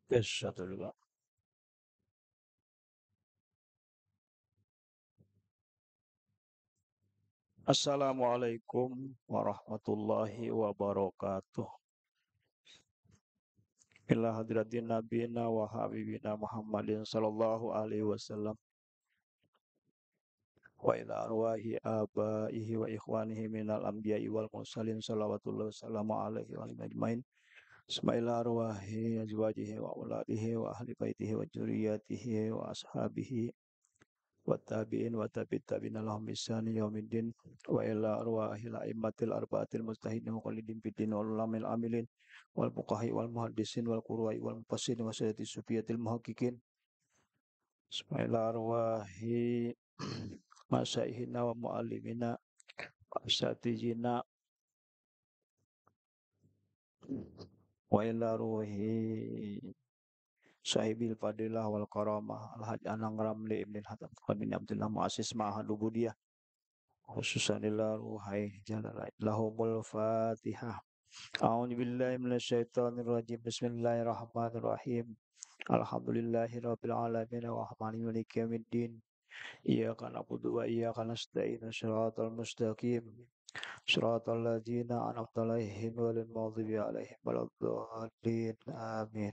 Tes satu dua. Assalamualaikum warahmatullahi wabarakatuh. Ila hadratin nabiyina wa habibina Muhammadin sallallahu alaihi wasallam wa ila arwahi abaihi wa ikhwanihi minal anbiya'i wal mursalin salawatullah wassalamu alaihi wa alihi ajmain. Suma ila arwahi azwajihi wa auladihi wa ahli baitihi wa dzurriyyatihi wa ashabihi wa tabi'in wa tabi'it tabi'in lahum bisani yaumiddin wa ila arwahil a'immatil arba'atil mustahidin wa qalidin fiddin wal ulamil amilin wal fuqahi wal muhaddisin wal qurra'i wal mufassirin wa sayyidi sufiyatil muhaqqiqin ila arwahi masyayihina wa muallimina wa asatijina wa ila arwahi sahibil fadilah wal karamah al-haj anang ramli ibn hatam bin abdullah muassis ma'had ubudiyah khususan ila ruhai jalalai lahumul fatihah. A'udzu billahi minasyaitonir rajim. Bismillahirrahmanirrahim. Alhamdulillahirabbil alamin arrahmanir maliki yaumiddin. Iyyaka na'budu wa iyyaka nasta'in. Shiratal mustaqim. Shiratal ladzina an'amta 'alaihim ghairil maghdubi 'alaihim waladdallin. Amin.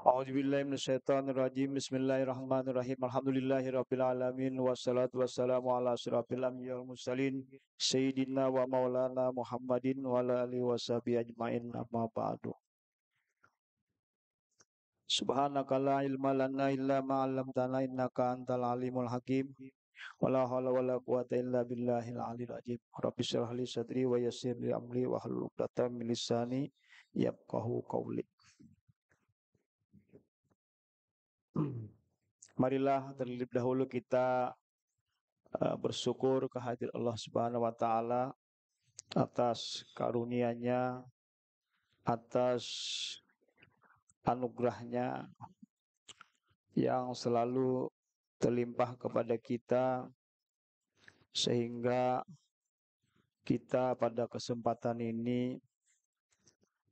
A'udzu billahi minasyaitonir rajim. Bismillahirrahmanirrahim. Alhamdulillahirabbil alamin wassalatu wassalamu ala asyrafil anbiya'i wal mursalin sayyidina wa maulana Muhammadin wa ala alihi washabihi ajmain amma ba'du. Subhanaka la ilma lana illa ma 'allamtana innaka antal alimul hakim. Wala haula wala quwata illa billahil aliyil azim. Rabbi shrah li sadri wa yassir li amri wa hlul 'uqdatam min lisani yafqahu qawli. Marilah terlebih dahulu kita bersyukur kehadirat Allah Subhanahu wa taala atas karunia-Nya, atas anugerahnya yang selalu terlimpah kepada kita sehingga kita pada kesempatan ini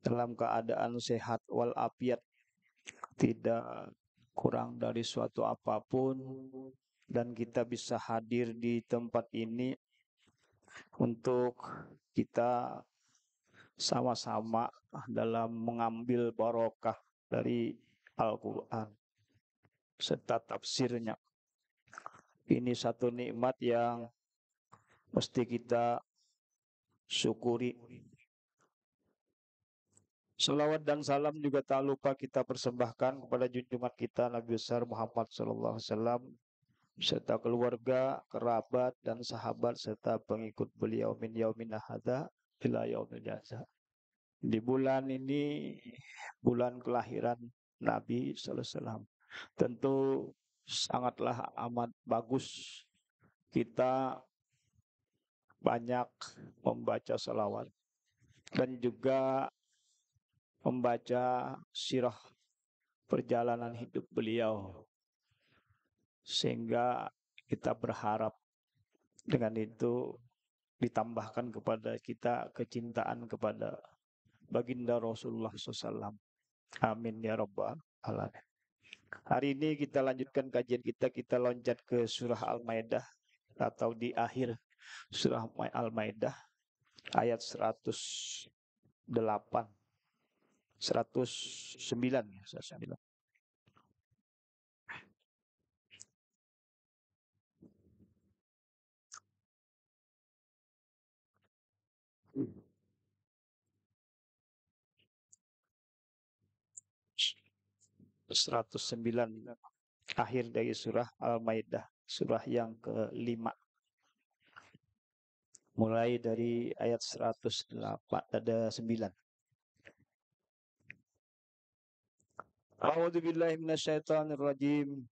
dalam keadaan sehat walafiat, tidak kurang dari suatu apapun, dan kita bisa hadir di tempat ini untuk kita sama-sama dalam mengambil barokah dari Al-Quran serta tafsirnya. Ini satu nikmat yang mesti kita syukuri. Salawat dan salam juga tak lupa kita persembahkan kepada junjungan kita Nabi besar Muhammad SAW serta keluarga, kerabat dan sahabat serta pengikut beliau min yaumin hadza ila yaumil jaza. Di bulan ini bulan kelahiran Nabi SAW, tentu sangatlah amat bagus kita banyak membaca salawat dan juga membaca sirah perjalanan hidup beliau, sehingga kita berharap dengan itu ditambahkan kepada kita kecintaan kepada baginda Rasulullah SAW. Amin ya rabbal alamin. Hari ini kita lanjutkan kajian kita loncat ke surah Al-Maidah atau di akhir surah Al-Maidah ayat 108 109 ya, 109. Akhir dari surah Al-Maidah, surah yang ke-5. Mulai dari ayat 108 ada 9. A'udzu billahi minasyaitonir rajim.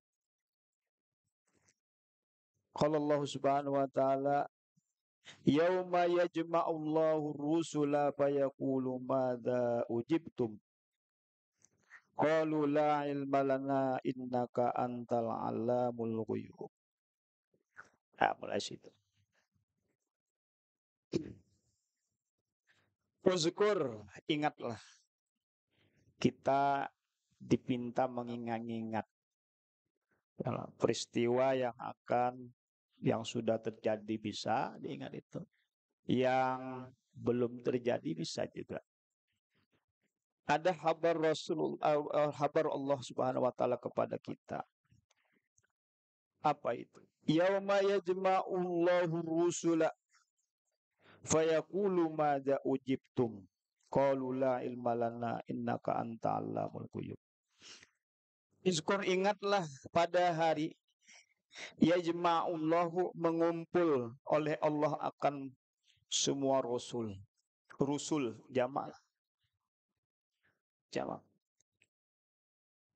Qala Allah Subhanahu wa taala, yauma yajma'ullahu rusula fayaqulu madza ujibtum. Qalu la ilma lana innaka antal allamul ghuyub. Mulai situ. Uzkur, ingatlah. Kita dipinta mengingat-ingat peristiwa yang sudah terjadi bisa diingat itu. Yang belum terjadi bisa juga. Ada kabar Allah Subhanahu wa taala kepada kita. Apa itu? Yauma yajma'ullahu rusula fayaqulu madza ujibtum qalu la ilma lana innaka anta allamul ghuyub. Izkur, ingatlah pada hari yajma'ullahu, mengumpul oleh Allah akan semua rasul. Rusul jamak. Jamak.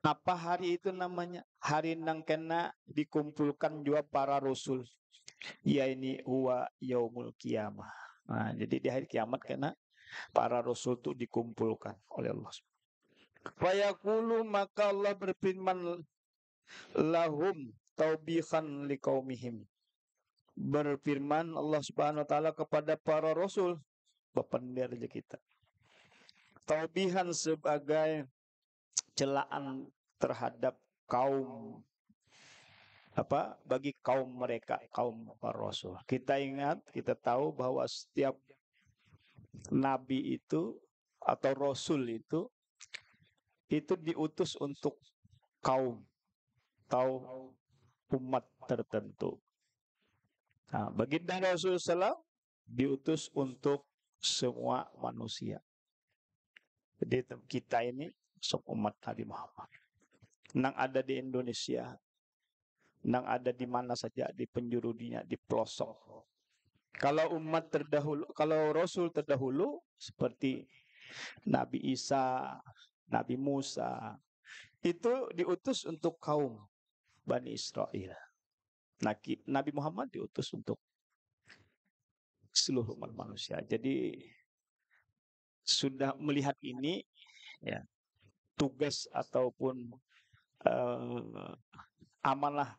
Apa hari itu namanya? Hari nang kena dikumpulkan juga para rasul. Ya ini huwa yaumul kiamah. Nah, jadi di hari kiamat kena para rasul itu dikumpulkan oleh Allah. Fayaqulu, maka Allah berfirman lahum taubihan liqaumihim. Berfirman Allah Subhanahu wa taala kepada para rasul, bapender aja kita. Taubihan sebagai celaan terhadap kaum bagi kaum mereka, kaum para rasul. Kita ingat, kita tahu bahwa setiap nabi itu atau rasul itu diutus untuk kaum atau umat tertentu. Nah, baginda Rasulullah diutus untuk semua manusia. Jadi kita ini umat Nabi Muhammad. Nang ada di Indonesia, nang ada di mana saja, di penjuru dunia, di pelosok. Kalau umat terdahulu, kalau Rasul terdahulu seperti Nabi Isa, Nabi Musa, itu diutus untuk kaum Bani Israel. Nabi Muhammad diutus untuk seluruh umat manusia. Jadi sudah melihat ini, ya, tugas ataupun amanah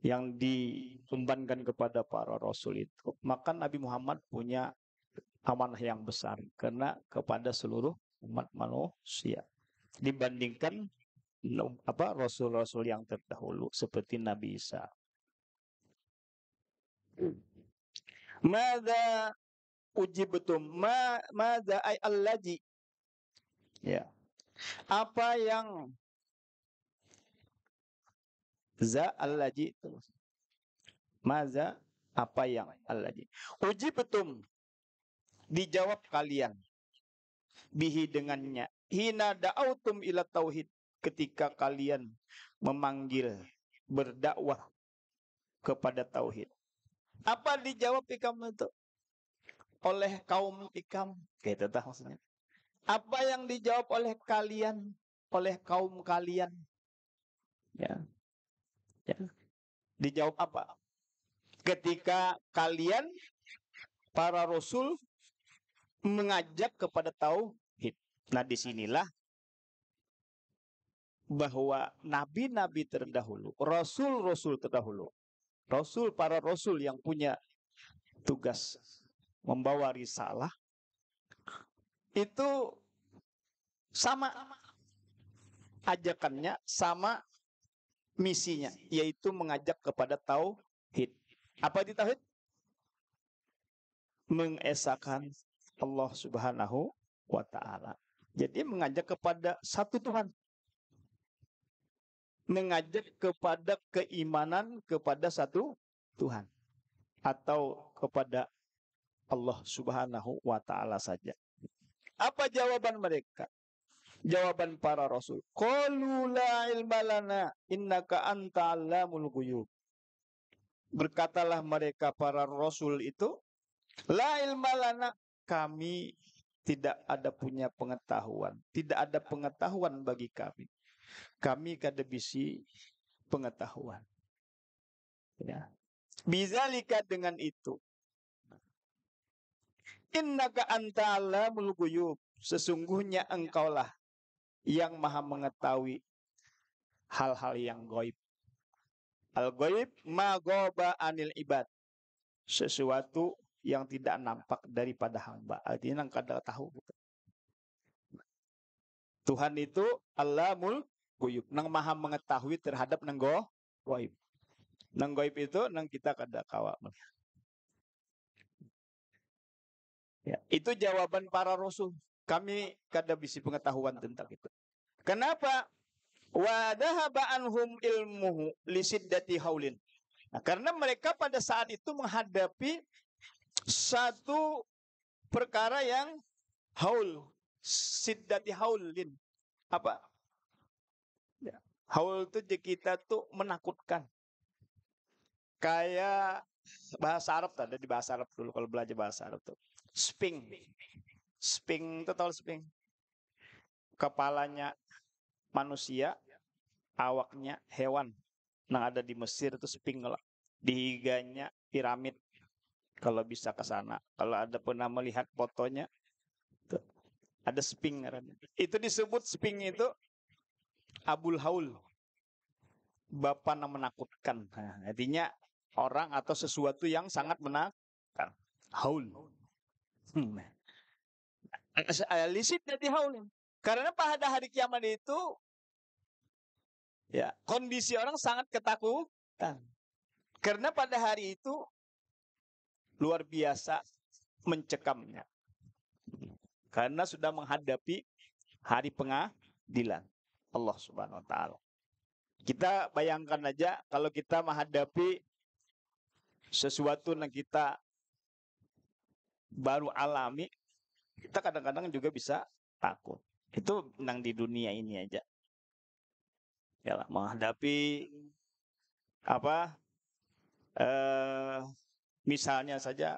yang diembankan kepada para rasul itu, maka Nabi Muhammad punya amanah yang besar karena kepada seluruh umat manusia dibandingkan rasul-rasul yang terdahulu seperti Nabi Isa. Madza ujibtum, madza ay allazi, ya, apa yang za allazi, maza, apa yang allazi ujibtum, dijawab kalian, bihi dengannya, hina da'autum ila tauhid, ketika kalian memanggil berdakwah kepada tauhid. Apa dijawab ikam itu oleh kaum ikam? Gitu tah maksudnya. Apa yang dijawab oleh kalian, oleh kaum kalian? Ya. Ya. Dijawab apa? Ketika kalian para rasul mengajak kepada tauhid. Nah, disinilah bahwa nabi-nabi terdahulu, rasul-rasul terdahulu, para rasul yang punya tugas membawa risalah itu sama ajakannya, sama misinya, yaitu mengajak kepada tauhid. Apa itu tauhid? Mengesahkan Allah Subhanahu wa taala. Jadi mengajak kepada satu Tuhan. Mengajak kepada keimanan kepada satu Tuhan atau kepada Allah Subhanahu wa taala saja. Apa jawaban mereka? Jawaban para rasul, qalu la ilma lana innaka anta allamul ghuyub. Berkatalah mereka para rasul itu, la ilma lana, kami tidak ada punya pengetahuan, tidak ada pengetahuan bagi kami. Kami kada bisi pengetahuan. Ya. Bizalika, dengan itu. Innaka anta allamul ghuyub, sesungguhnya engkaulah yang maha mengetahui hal-hal yang gaib. Al-ghaib ma ghaba anil ibad, sesuatu yang tidak nampak daripada hamba. Artinya nang kada tahu. Tuhan itu Allahul Guyub, nang maha mengetahui terhadap nang goib. Nang goib itu nang kita kada kawa. Ya, itu jawaban para rasul. Kami kada bisi pengetahuan tentang itu. Kenapa? Wa dhahaba anhum ilmuhu li siddati haulin. Nah, karena mereka pada saat itu menghadapi satu perkara yang haul, siddati haulin. Apa? Ya. Haul itu di kita tuh menakutkan. Kayak bahasa Arab ada di bahasa Arab dulu kalau belajar bahasa Arab tuh. Sping. Sping itu tahu sping? Kepalanya manusia, awaknya hewan. Nah ada di Mesir itu sping lah. Dihiganya piramid. Kalau bisa ke sana. Kalau ada pernah melihat fotonya, tuh, ada sping. Itu disebut sping itu Abul Haul. Bapak yang menakutkan. Nah, artinya orang atau sesuatu yang sangat menakutkan. Haul. Lisit dari haul. Karena pada hari kiamat itu ya kondisi orang sangat ketakutan. Karena pada hari itu luar biasa mencekamnya. Karena sudah menghadapi hari pengadilan Allah Subhanahu wa taala. Kita bayangkan aja kalau kita menghadapi sesuatu yang kita baru alami, kita kadang-kadang juga bisa takut. Itu nang di dunia ini aja. Ya lah, menghadapi apa? Misalnya saja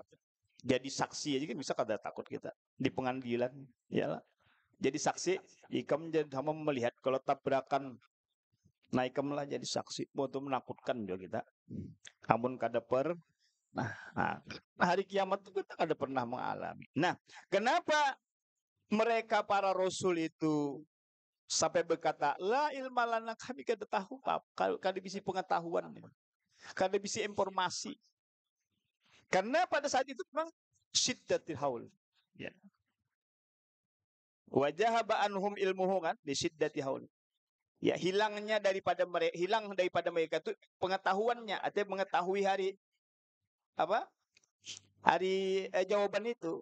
jadi saksi aja kan bisa kada takut kita di pengadilan, ya lah. Jadi saksi, ikam jadi sama melihat kalau tabrakan naik lah jadi saksi, itu menakutkan juga kita. Namun kada nah, hari kiamat itu kita kada pernah mengalami. Nah, kenapa mereka para rasul itu sampai berkata, la ilma lana, kami kada tahu apa, kada bisa pengetahuan, kada bisa informasi. Karena pada saat itu memang syiddatil haul. Ya. Wajah ba'anhum ilmuhu kan di syiddatil haul. Ya, hilang daripada mereka itu pengetahuannya atau mengetahui hari apa? Hari jawaban itu.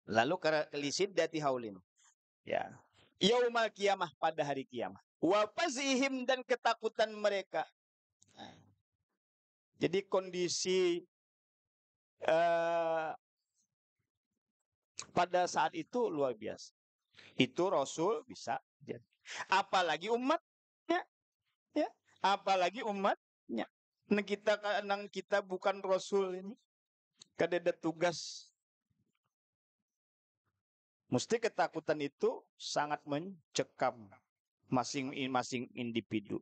Lalu lisyiddatil haulin. Ya. Yaumal kiamah, pada hari kiamah. Wa fazihim, dan ketakutan mereka. Jadi kondisi pada saat itu luar biasa. Itu Rasul bisa jadi. Apalagi umatnya, ya. Apalagi umatnya. Nang kita bukan Rasul ini, kada ada tugas. Mesti ketakutan itu sangat mencekam masing-masing individu.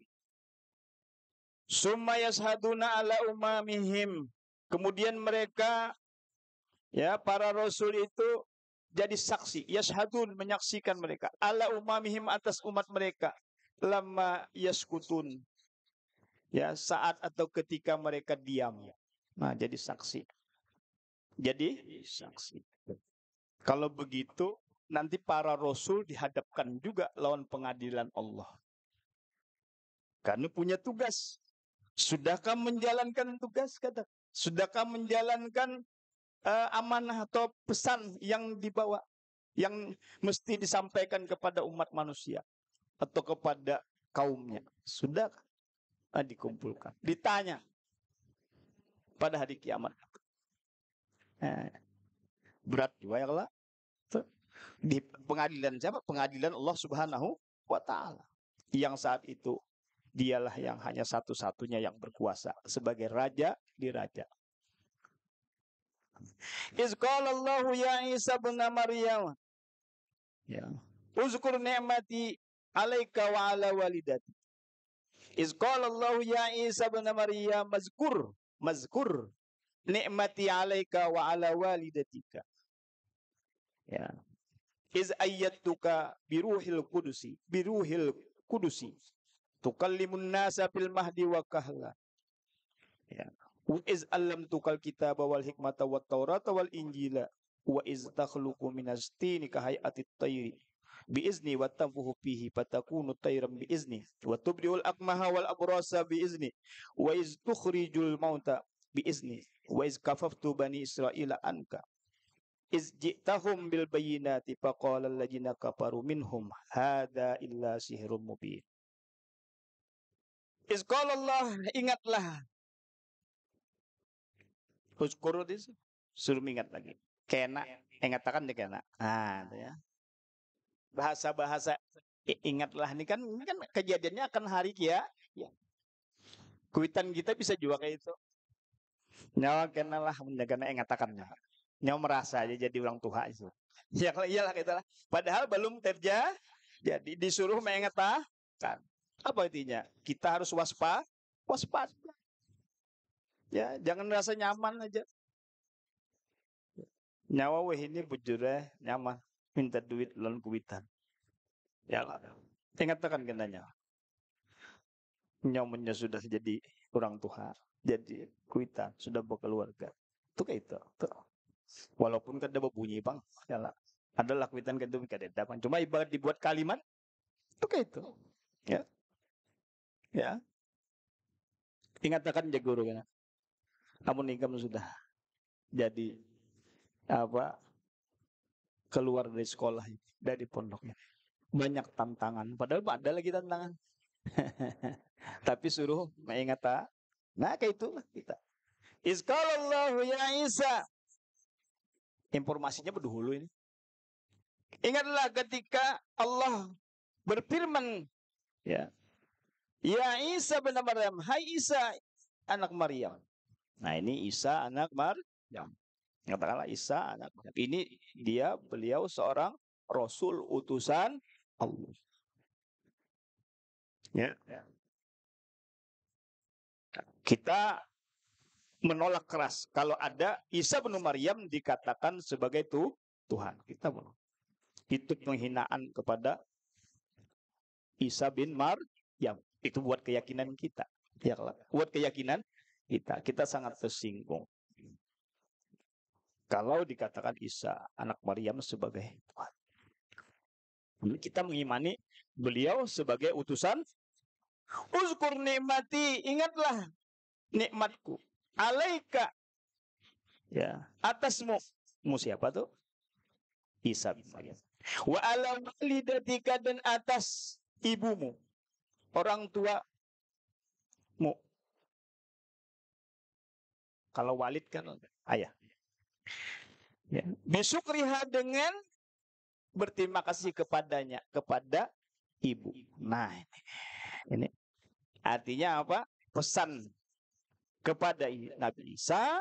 Summa yashaduna ala umamihim. Kemudian mereka, ya, para rasul itu jadi saksi, yashadun, menyaksikan mereka, ala umamihim, atas umat mereka, lama yaskutun, ya, saat atau ketika mereka diam. Nah, jadi saksi. Jadi saksi. Kalau begitu, nanti para rasul dihadapkan juga lawan pengadilan Allah. Karena punya tugas. Sudahkah menjalankan tugas? Kata. Sudahkah menjalankan amanah atau pesan yang dibawa, yang mesti disampaikan kepada umat manusia atau kepada kaumnya? Sudah dikumpulkan, ditanya pada hari kiamat. Berat juga ya Allah. Di pengadilan siapa? Pengadilan Allah Subhanahu wa taala. Yang saat itu dialah yang hanya satu-satunya yang berkuasa sebagai raja di raja. Iz qala Allah ya Isa ibn Maryam. Ya. Uzkur ni'mati 'alaika wa 'ala walidati. Iz qala Allah ya Isa ibn Maryam, mazkur ni'mati 'alaika wa 'ala walidatika. Ya. Iz ayyatuka biruhil kudusi tukallimun nasa fil mahdi wa kahla Ya. Wa iz allamtukal kitaba wal hikmata wat taurata wal injila wa iz takhluqu minas tini ka hayatit tayri bi izni wa tanfuhu fihi fatakunu tayran bi izni wa tubriul akmaha wal abrasa bi izni wa iz tukhrijul mauta bi izni wa iz kafaftu bani israila anka iz ji'tahum bil bayyinati faqala alladziina kafaru minhum hadza illa sihrun mubin. Iz qala Allah, ingatlah. Uzkur itu suruh ingat lagi. Kena, ingatakan dia kena. Itu ya. Bahasa-bahasa ingatlah ini kan kejadiannya akan hari kia. Ya. Kuitan kita bisa juga kayak itu. Nyawa kenalah menjaga ingatakannya. Nyawa merasa aja jadi orang tua itu. Ya iyalah kita lah. Padahal belum terjadi. Jadi disuruh mengatakan. Apa intinya? Kita harus waspada. Ya, jangan merasa nyaman aja. Nyawa weh ini bujurnya nyaman. Minta duit lalu kuitan. Ya lah. Ingatakan kenanya. Nyawanya sudah jadi orang tua. Jadi kuitan. Sudah berkeluarga. Itu kayak itu. Tuh. Walaupun kada berbunyi bang. Ya lah. Adalah kuitan kada bang. Cuma ibarat dibuat kalimat. Itu kayak itu. Ya. Ya. Ingatakan jago guru. Kamu nikah sudah jadi apa keluar dari sekolah dari pondoknya banyak tantangan padahal ada lagi tantangan tapi suruh mengingat nah kayak itulah kita izqalallahu ya Isa informasinya berdahulu ini ingatlah ketika Allah berfirman ya Isa bin Maryam hai Isa anak Maryam. Nah ini Isa anak Maryam. Katakanlah Isa anak Maryam. Ini beliau seorang Rasul utusan Allah. Ya. Kita menolak keras kalau ada Isa bin Maryam dikatakan sebagai Tuhan. Kita menolak. Itu penghinaan kepada Isa bin Maryam. Itu buat keyakinan kita. Ya, buat keyakinan kita sangat tersinggung. Kalau dikatakan Isa anak Maryam sebagai Tuhan. Kita mengimani beliau sebagai utusan. Uzkur nikmati, ingatlah nikmatku. Alaika. Ya, atasmu. Siapa tuh? Isa bin Maryam. Wa ala walidatika dan atas ibumu. Orang tuamu. Kalau walid kan ayah. Ya. Bisukriha dengan berterima kasih kepadanya, kepada ibu. Nah, ini artinya apa? Pesan kepada Nabi Isa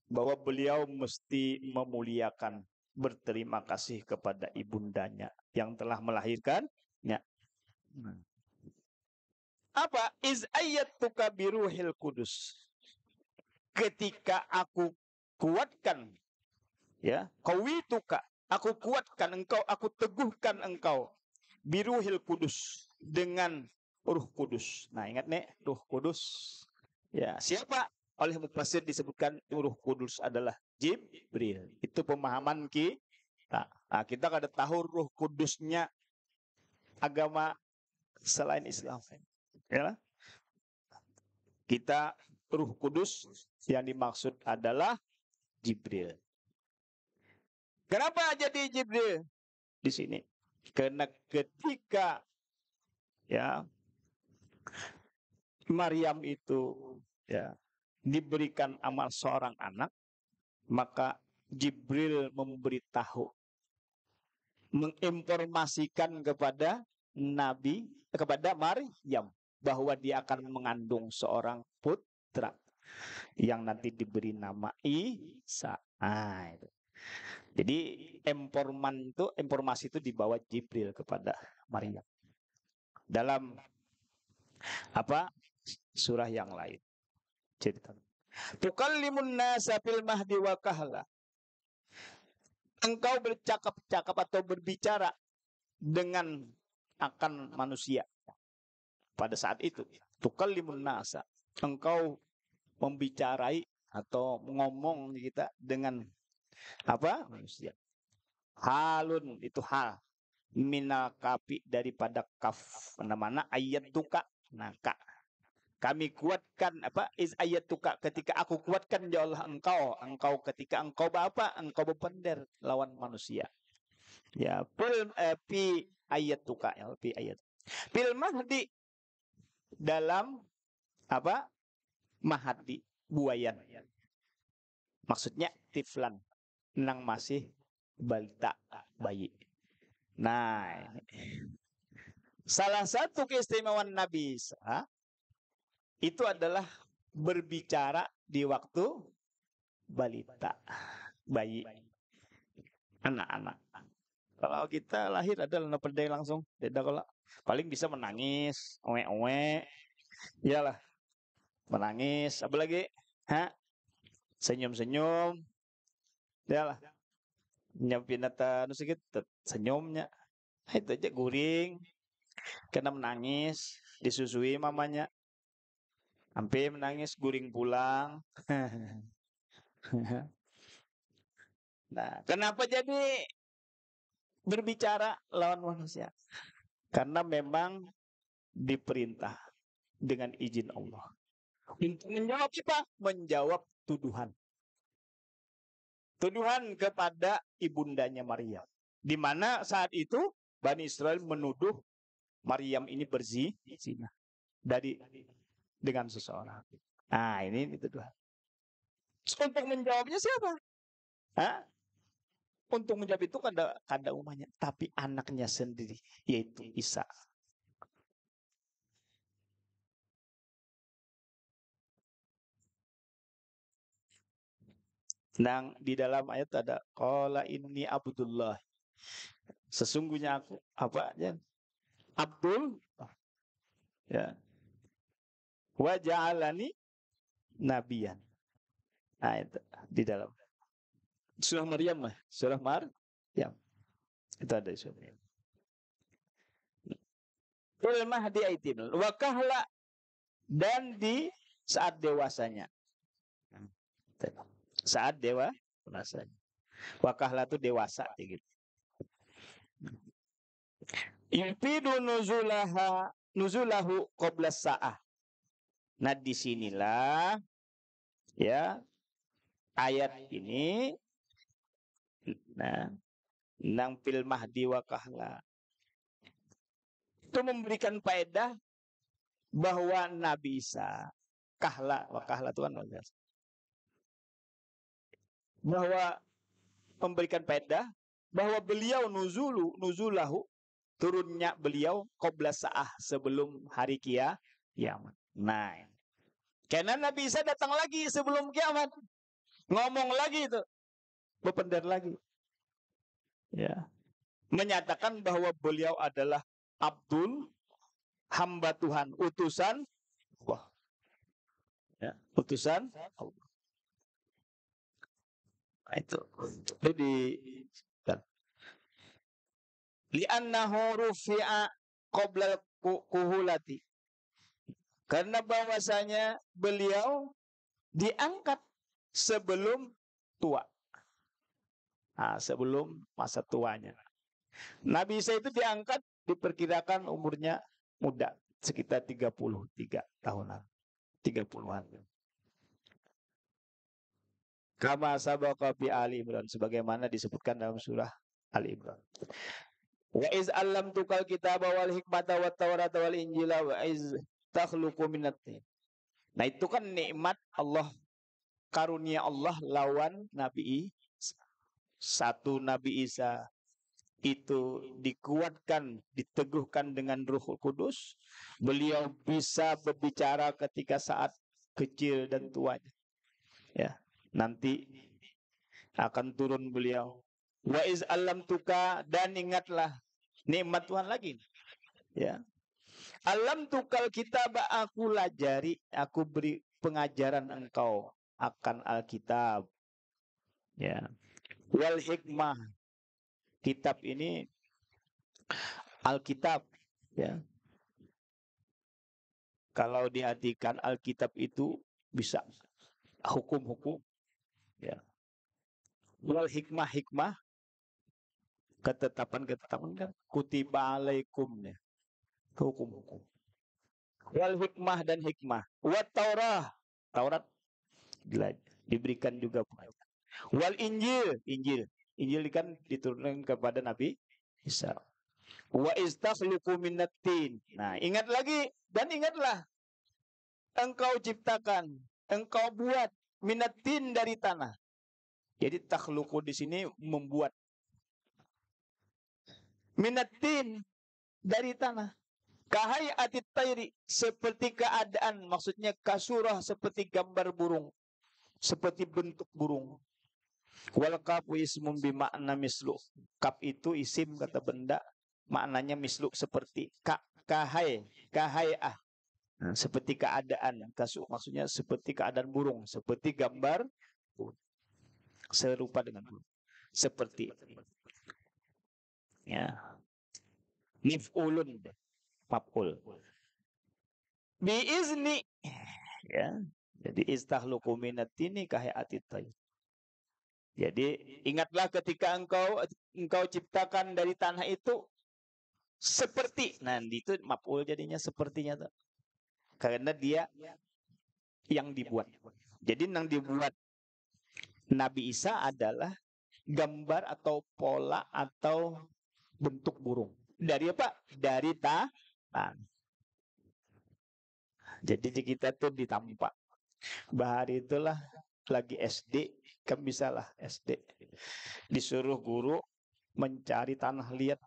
bahwa beliau mesti memuliakan, berterima kasih kepada ibundanya yang telah melahirkannya. Apa? Iz ayyatuka biruhil kudus. Ketika aku kuatkan, ya, kawituka, aku kuatkan engkau, aku teguhkan engkau, biruhil kudus, dengan Ruh Kudus. Nah, ingat nih, Ruh Kudus. Ya, siapa? Oleh mufassir disebutkan Ruh Kudus adalah Jibril. Itu pemahaman kita. Nah, kita kada tahu Ruh Kudusnya agama selain Islam. Ya. Kita Ruh Kudus yang dimaksud adalah Jibril. Kenapa jadi Jibril di sini? Karena ketika ya Maryam itu ya diberikan amal seorang anak, maka Jibril memberitahu, menginformasikan kepada Maryam bahwa dia akan mengandung seorang putra yang nanti diberi nama Isa. Itu. Jadi informasi itu dibawa Jibril kepada Maryam. Dalam surah yang lain cerita. Tukallimun nasa fil mahdi wa kahla. Engkau bercakap-cakap atau berbicara dengan akan manusia pada saat itu. Tukallimun nasa. Engkau membicarai atau ngomong kita dengan apa? Manusia. Halun itu hal. Minal kapi daripada kaf. Mana-mana ayat tuka. Nah, kak. Kami kuatkan apa is ayat tuka ketika aku kuatkan ya Allah engkau ketika engkau apa engkau berpender lawan manusia ya pi ayat tuka ya pi ayat fil mahdi dalam apa mahdi buayan maksudnya tiflan nang masih balita bayi nah salah satu keistimewaan Nabi Isa itu adalah berbicara di waktu balita, bayi, anak-anak. Kalau kita lahir adalah pendek langsung, tidak kalau paling bisa menangis, owe-owe, iyalah, menangis, apalagi, senyum-senyum, iyalah, nyapin anu sedikit, senyumnya, itu aja guring, kena menangis, disusui mamanya, sampai menangis guring pulang. Nah, kenapa jadi berbicara lawan manusia? Karena memang diperintah dengan izin Allah. Untuk menjawab apa? Menjawab tuduhan. Tuduhan kepada ibundanya Maryam. Di mana saat itu Bani Israel menuduh Maryam ini berzina dengan seseorang. Nah, ini tuduhan. Untuk menjawabnya siapa? Hah? Untuk menjawab itu kada umumnya, tapi anaknya sendiri, yaitu Isa. Nang di dalam ayat ada qala inni abdullah. Sesungguhnya aku apa ya? Abdul ya. Wa ja'alani nabiyan. Nah, itu di dalam surah Maryam lah, surah Maryam. Itu ada surah Maryam. Fil mahdi aitin wa kahla dan di saat dewasanya. Saat dewasanya. Wa kahla itu dewasa gitu. Yufidu nuzulahu qabla sa'ah. Nah, disinilah ya ayat ini nah nang fil mahdi wa kahla itu memberikan faedah bahwa Nabi Isa kahla wa kahla itu kan bahwa memberikan faedah bahwa beliau nuzulahu turunnya beliau qabla sa'ah sebelum hari kiamat. Nah, karena Nabi Isa datang lagi sebelum kiamat. Ngomong lagi itu. Berpendar lagi. Ya. Menyatakan bahwa beliau adalah Abdul, hamba Tuhan, utusan Allah. Ya, utusan Allah. Nah, itu. Jadi li'annahu rufi'a qabla kuhulati. Karena bahwasanya beliau diangkat sebelum tua. Nah, sebelum masa tuanya. Nabi Isa itu diangkat diperkirakan umurnya muda, sekitar 33 tahunan. 30-an. Kama sabaqa fi Ali Imran sebagaimana disebutkan dalam surah Ali Imran. Wa iz allamtukal kitaba wal hikmata wat tawrata wal injila wa iz takhluqu minat tin. Nah, itu kan nikmat Allah, karunia Allah lawan Nabi Isa. Satu Nabi Isa itu dikuatkan, diteguhkan dengan Ruh Kudus. Beliau bisa berbicara ketika saat kecil dan tuanya. Ya, nanti akan turun beliau. Wa iz allamtuka dan ingatlah nikmat Tuhan lagi. Ya. Alam tukal kitab aku lajari, aku beri pengajaran engkau akan Alkitab. Ya. Wal hikmah. Kitab ini Alkitab, ya. Kalau diartikan Alkitab itu bisa hukum-hukum, ya. Wal hikmah, ketetapan-ketetapan kan kutiba alaikum, ya. Hukum-hukum. Wal hikmah dan hikmah. Wat Taurat diberikan juga pengetahuan. Wal Injil kan diturunkan kepada Nabi Isa. Wa istakhluqu minatin. Nah, ingatlah engkau ciptakan, engkau buat minatin dari tanah. Jadi takhluqu di sini membuat, minatin dari tanah. Kahai atit tayri, seperti keadaan, maksudnya kasurah, seperti gambar burung, seperti bentuk burung. Wal kafu ismum bimakna mislu. Kap itu isim, kata benda, maknanya mislu, seperti. Kahai seperti keadaan. Kasu maksudnya seperti keadaan burung, seperti gambar serupa dengan burung. Seperti, ya. Mif'ulun, maf'ul. Biizni, ya. Jadi istahluku minatini kahayati tayr. Jadi ingatlah ketika engkau ciptakan dari tanah itu seperti, nah itu maf'ul jadinya, sepertinya tuh. Karena dia yang dibuat. Jadi yang dibuat Nabi Isa adalah gambar atau pola atau bentuk burung. Dari apa? Dari tanah. Jadi kita tuh ditampak. Bahari itulah lagi SD, kan bisa lah SD. Disuruh guru mencari tanah liat.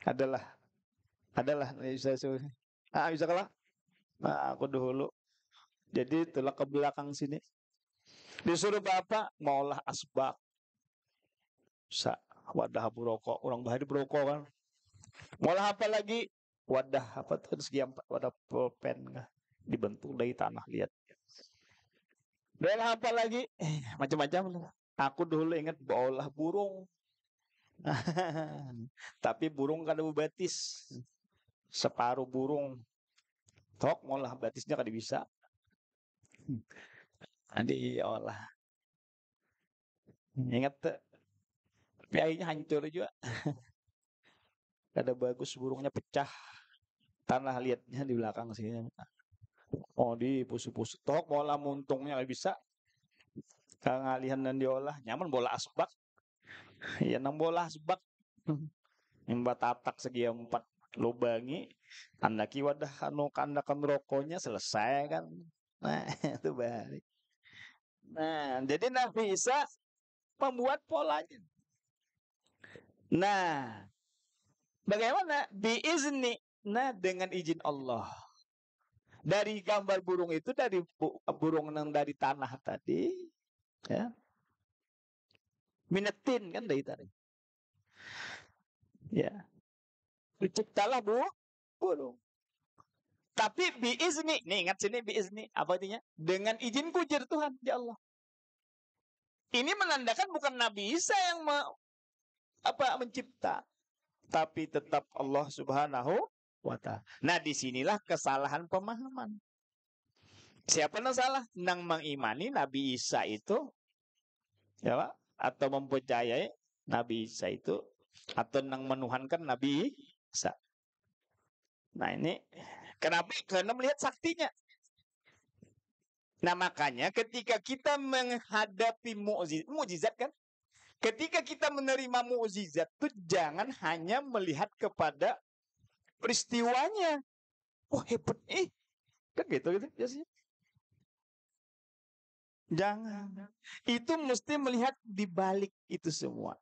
Adalah bisa kalah. Nah, aku dulu. Jadi itulah ke belakang sini. Disuruh bapak maulah asbak. Wadah buroko, orang Bahari buroko kan. Maulah apa lagi? Wadah apa tuh segi empat, wadah pulpen dibentuk dari tanah liat. Dan apa lagi? Macam-macam. Aku dulu ingat baulah burung. Tapi burung kada betis. Separuh burung. Tok maulah batisnya kada bisa. Adi olah. Ingat tuh. Tapi akhirnya hancur juga. Kada bagus, burungnya pecah. Tanah liatnya di belakang sini. Oh, di pusu-pusu tok bola muntungnya nggak bisa. Kangalihan dan diolah nyaman bola asbak. Ya nang bola asbak. Imbat tatak segi 4 lubangi. Andaki wadah kandakan rokoknya selesai kan. Nah, itu balik. Nah, jadi Nabi Isa membuat polanya. Nah, bagaimana? Biizni. Nah, dengan izin Allah. Dari gambar burung itu, dari burung yang dari tanah tadi, ya. Minatin kan dari tadi. Ya. Diciptalah burung. Tapi biizni, nih ingat sini biizni, apa artinya? Dengan izinku jar Tuhan, ya Allah. Ini menandakan bukan Nabi Isa yang mencipta, tapi tetap Allah Subhanahu wa Ta'ala. Nah, disinilah kesalahan pemahaman. Siapa yang salah? Nang mengimani Nabi Isa itu, ya Pak? Atau mempercayai Nabi Isa itu, atau nang menuhankan Nabi Isa. Nah, ini kenapa? Karena melihat saktinya. Nah, makanya ketika kita menghadapi mukjizat kan, ketika kita menerima mukjizat itu jangan hanya melihat kepada peristiwanya. Oh, hebat kan gitu biasanya. Jangan. Itu mesti melihat di balik itu semua.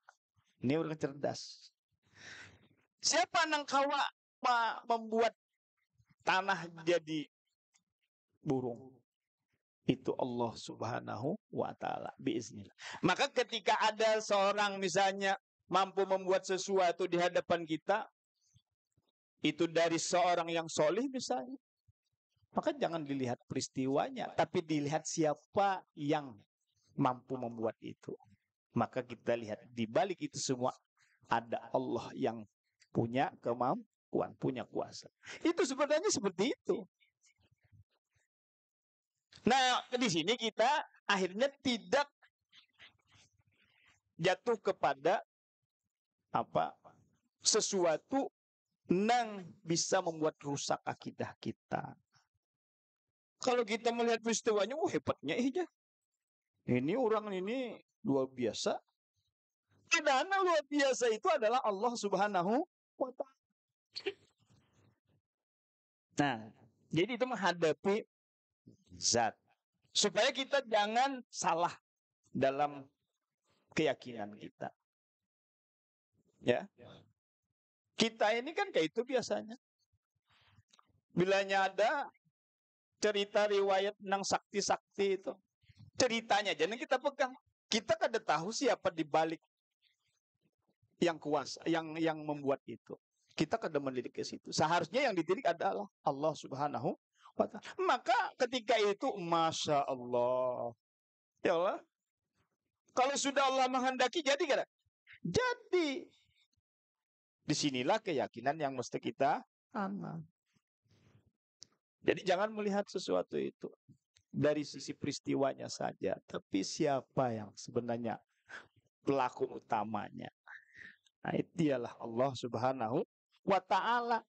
Ini orang cerdas. Siapa nang kawa membuat tanah jadi burung? Itu Allah Subhanahu wa Ta'ala biiznillah. Maka ketika ada seorang misalnya mampu membuat sesuatu di hadapan kita, itu dari seorang yang solih misalnya, maka jangan dilihat peristiwanya, tapi dilihat siapa yang mampu membuat itu. Maka kita lihat di balik itu semua ada Allah yang punya kemampuan, punya kuasa. Itu sebenarnya seperti itu. Nah, di sini kita akhirnya tidak jatuh kepada apa sesuatu yang bisa membuat rusak akidah kita. Kalau kita melihat peristiwanya, hebatnya aja. Ini orang ini luar biasa. Karena luar biasa itu adalah Allah Subhanahu wa Ta'ala. Nah, jadi itu menghadapi zat. Supaya kita jangan salah dalam keyakinan kita. Ya. Kita ini kan kayak itu biasanya. Bilanya ada cerita riwayat tentang sakti-sakti itu. Ceritanya aja kita pegang. Kita kada tahu siapa di balik yang kuasa, yang membuat itu. Kita kada mendidik ke situ. Seharusnya yang dididik adalah Allah Subhanahu wa Ta'ala. Maka ketika itu, Masya Allah. Ya Allah. Kalau sudah Allah menghendaki, jadi kada? Jadi. Disinilah keyakinan yang mesti kita aman. Jadi jangan melihat sesuatu itu dari sisi peristiwanya saja, tapi siapa yang sebenarnya pelaku utamanya. Nah, itu dialah Allah Subhanahu wa Ta'ala.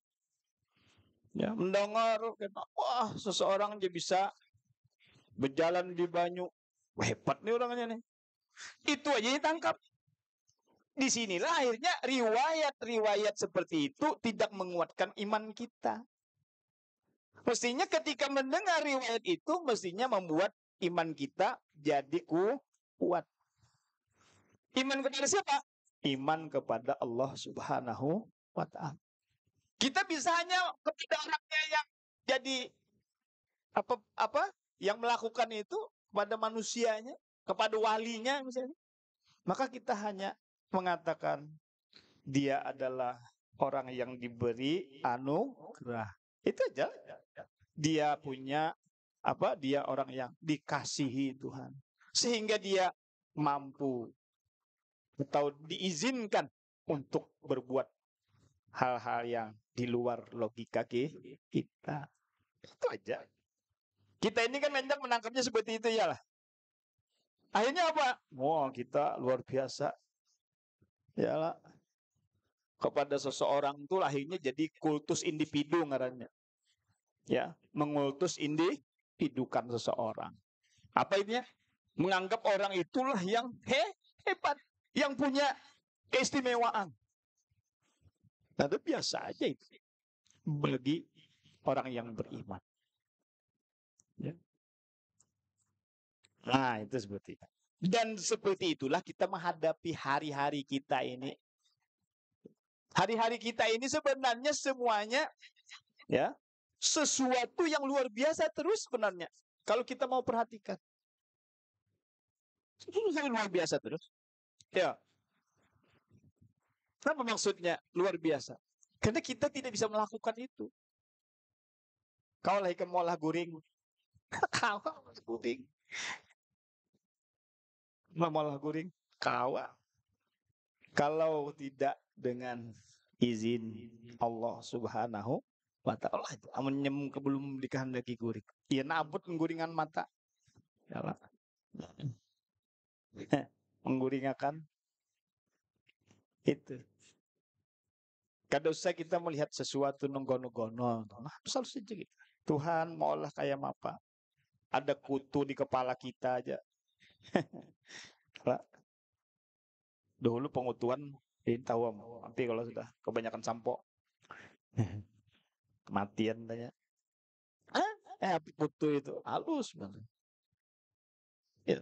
Ya, mendengar, wah seseorang dia bisa berjalan di banyu. Wah, hebat nih orangnya nih. Itu aja ditangkap. Disinilah akhirnya riwayat-riwayat seperti itu tidak menguatkan iman kita. Mestinya ketika mendengar riwayat itu, mestinya membuat iman kita jadi kuat. Iman kepada siapa? Iman kepada Allah Subhanahu wa Ta'ala. Kita bisa hanya kepada orangnya yang jadi apa yang melakukan itu kepada manusianya, kepada walinya misalnya. Maka kita hanya mengatakan dia adalah orang yang diberi anugerah. Itu aja. Dia punya dia orang yang dikasihi Tuhan. Sehingga dia mampu atau diizinkan untuk berbuat hal-hal yang di luar logika kita. Itu aja. Kita ini kan banyak menangkapnya seperti itu ya lah. Akhirnya apa? Kita luar biasa. Ya lah. Kepada seseorang itu akhirnya jadi kultus individu ngarannya. Ya, mengultus individukan seseorang. Apa ini? Menganggap orang itulah yang hebat, yang punya keistimewaan. Nah, itu biasa aja itu bagi orang yang beriman. Ya. Nah, itu seperti itu. Dan seperti itulah kita menghadapi hari-hari kita ini. Hari-hari kita ini sebenarnya semuanya ya sesuatu yang luar biasa terus sebenarnya. Kalau kita mau perhatikan. Sesuatu yang luar biasa terus. Ya. Apa maksudnya luar biasa? Karena kita tidak bisa melakukan itu. Kau lah ikan molah guring. Kau guring. Molah guring. Kau. Kalau tidak dengan izin Allah Subhanahu wa Ta'ala, menyem belum dikehendaki guring. Ia nabut mengguringan mata. Yalah. Mengguringakan itu. Kada usah kita melihat sesuatu nonggono-gono. Nah, selalu saja gitu. Tuhan maulah kayak apa? Ada kutu di kepala kita aja. Dahulu pengutuan tahu nanti kalau sudah kebanyakan sampo kematian tanya. Kutu itu halus banget. Ya,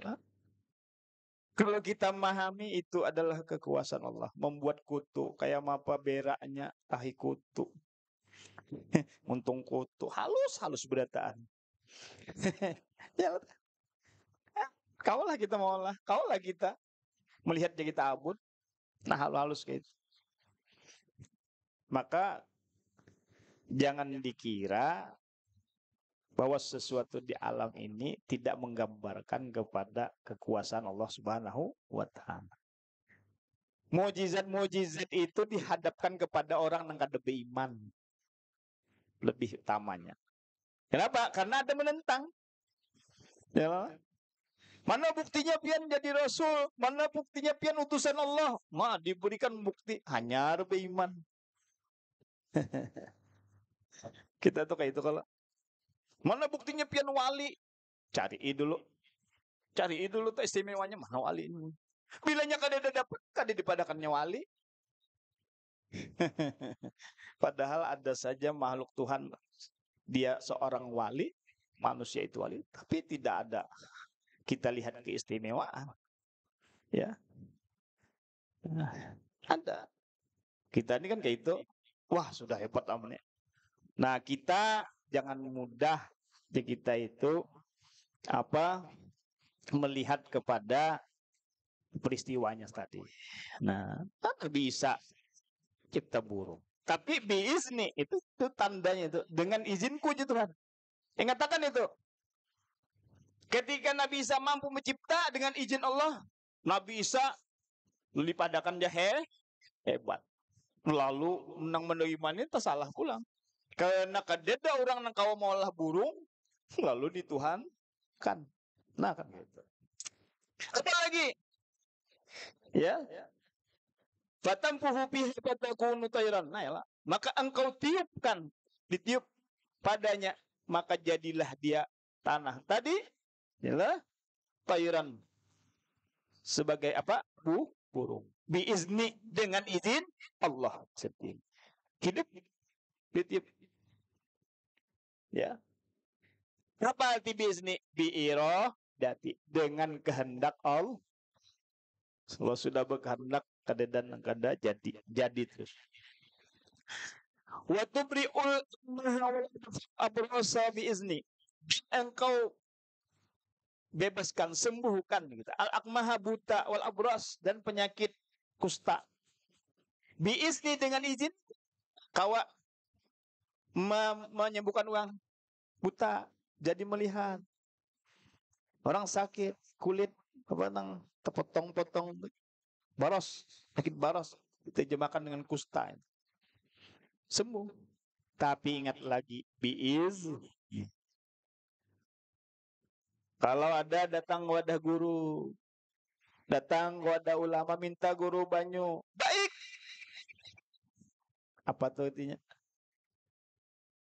kalau kita memahami itu adalah kekuasaan Allah, membuat kutu kayak apa beraknya tahi kutu. Untung kutu halus berataan. Ya, kaulah kita maulah, kaulah kita melihatnya kita abun. Nah, halus kayak itu. Maka jangan dikira bahwa sesuatu di alam ini tidak menggambarkan kepada kekuasaan Allah Subhanahu wa Ta'ala. Mujizat-mujizat itu dihadapkan kepada orang yang kada beriman. Lebih utamanya. Kenapa? Karena ada menentang. Ya. Mana buktinya pian jadi rasul? Mana buktinya pian utusan Allah? Diberikan bukti hanya beriman. Kita tuh kayak itu kalau mana buktinya pian wali? Cari dulu. Cari dulu tuh istimewanya mana wali ini. Bilanya kada dapat, kada dipadakannya wali. Padahal ada saja makhluk Tuhan dia seorang wali, manusia itu wali, tapi tidak ada kita lihat keistimewaan. Ya. Ada. Kita ini kan kayak itu, wah sudah hebat namanya. Nah, kita jangan mudah di kita itu melihat kepada peristiwanya tadi. Nah, kan bisa cipta burung. Tapi biizni itu tandanya itu dengan izinku ya Tuhan. Ingatakan itu. Ketika Nabi Isa mampu mencipta dengan izin Allah, Nabi Isa dipadakan dia hebat. Lalu nang menerimanya tersalah pulang. Karena kadeda orang nang kawa maulah burung, lalu dituhankan. Nah kan gitu. Apa lagi? Ya. Fatampuhu bihi fatakunu tayran. Nah, ya, maka engkau tiupkan, ditiup padanya, maka jadilah dia tanah. Tadi ialah tayran sebagai apa? Burung. Biizni dengan izin Allah sendiri. Hidup ditiup. Ya. Apa arti biizni? Biirodati dengan kehendak Allah. Kalau sudah berkehendak kada dan kada jadi terus. Wa tubri'ul abrasa biizni. Engkau bebaskan, sembuhkan gitu. Al-akmaha buta wal abras dan penyakit kusta. Biizni dengan izin kawa menyembuhkan orang buta jadi melihat. Orang sakit kulit apa nang terpotong-potong baros, sakit baros diterjemahkan dengan kusta. Sembuh. Tapi ingat lagi biiz. Kalau ada datang wadah guru, datang wadah ulama minta guru banyu, baik. Apa tuh artinya?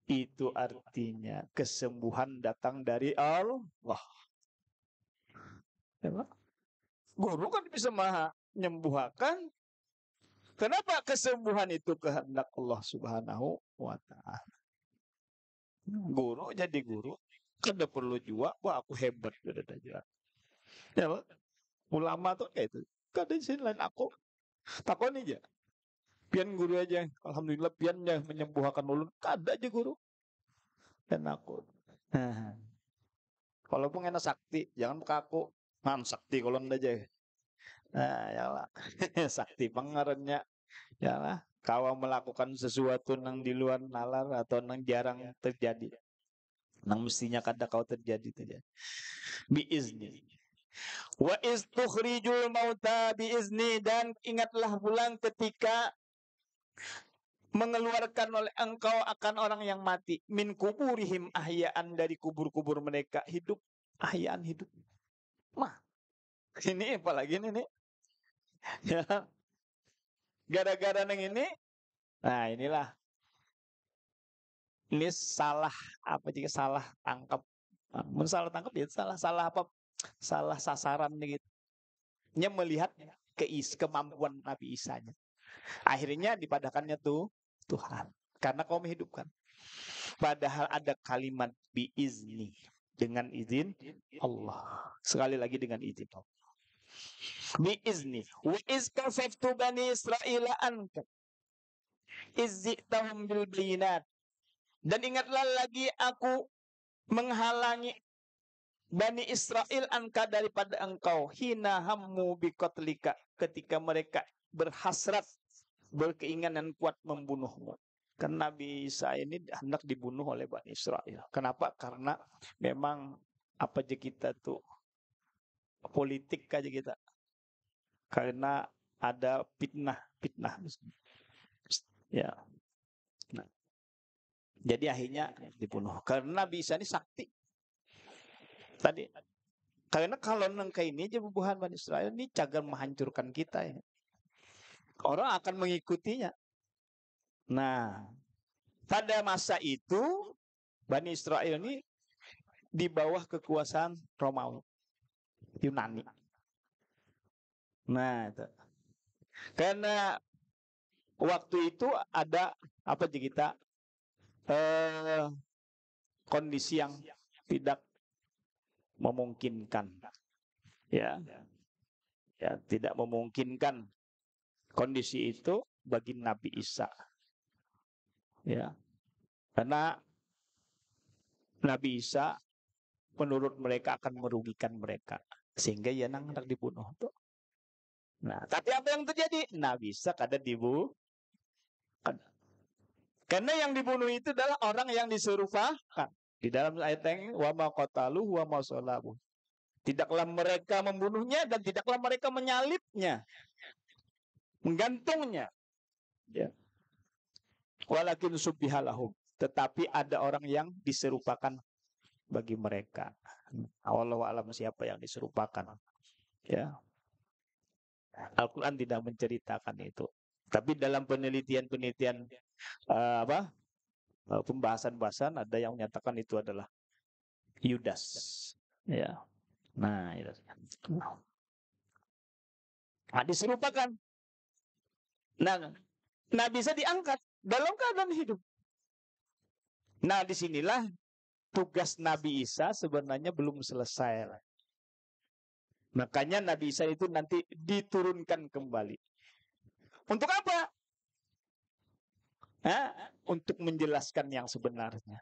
Itu artinya kesembuhan datang dari Allah. Guru kan bisa menyembuhkan. Kenapa kesembuhan itu kehendak Allah Subhanahu wa Ta'ala? Guru jadi guru, kada perlu juga, wah aku hebat sudah aja. Ya, ulama tuh kayak itu. Kada sih lain aku. Takon aja. Pian guru aja. Alhamdulillah pian yang menyembuhkan ulun. Kada aja guru. Dan aku. Walaupun enak sakti, jangan kaku. Sakti kalau ndak aja. Nah, ya lah. Sakti pengaruhnya. Ya lah. Kau melakukan sesuatu nang di luar nalar atau nang jarang terjadi. Nang mestinya kada kau terjadi saja. Biizni. Wa istukhrijul mauta biizni, dan ingatlah pulang ketika mengeluarkan oleh engkau akan orang yang mati min kuburihim ahyaan, dari kubur-kubur mereka hidup, ahyaan hidup. Ini apalagi ini nih. Ya. Gara-gara nang ini. Nah, inilah. Ini salah apa jika salah tangkap. Salah tangkap ya salah apa? Salah sasaran gitu. Nya melihat kemampuan Nabi Isa-nya. Akhirnya dipadakannya tuh Tuhan. Karena kau menghidupkan. Padahal ada kalimat biizni, dengan izin Allah. Sekali lagi dengan izin Allah. Biizni. Wa iz kafaftu bani Israila anka. Izzitahum bil bayinat. Dan ingatlah lagi aku menghalangi Bani Israel anka daripada engkau, hina hammu biqatlika, ketika mereka berhasrat, berkeinginan kuat membunuhmu. Karena Nabi Isa ini hendak dibunuh oleh Bani Israel. Kenapa? Karena memang apa aja kita tuh politik aja kita. Karena ada fitnah. Ya. Nah. Jadi akhirnya dibunuh. Karena Nabi Isa ini sakti. tadi. Karena kalau nengka ini aja bubuhan Bani Israel ini cagar menghancurkan kita ya. Orang akan mengikutinya. Nah, pada masa itu Bani Israel ini di bawah kekuasaan Romawi, Yunani. Nah, itu. Karena waktu itu ada apa sih kita kondisi yang tidak memungkinkan, ya, ya tidak memungkinkan kondisi itu bagi Nabi Isa, ya, karena Nabi Isa menurut mereka akan merugikan mereka, sehingga ya hendak dibunuh tuh. Nah, tapi apa yang terjadi? Nabi Isa kada dibunuh. Karena yang dibunuh itu adalah orang yang diserupakan. Di dalam ayat yang wa ma qataluhu wa ma salabuh. Tidaklah mereka membunuhnya dan tidaklah mereka menyalibnya, menggantungnya. Ya. Walakin subbihalahum. Tetapi ada orang yang diserupakan bagi mereka. Wallahu alam siapa yang diserupakan. Ya. Al-Quran tidak menceritakan itu. Tapi dalam penelitian-penelitian pembahasan-bahasan ada yang menyatakan itu adalah Yudas. Ya. Nah, itu. Nah, diserupakan. Nah, Nabi Isa diangkat dalam keadaan hidup. Nah, disinilah tugas Nabi Isa sebenarnya belum selesai. Makanya Nabi Isa itu nanti diturunkan kembali. Untuk apa? Untuk menjelaskan yang sebenarnya.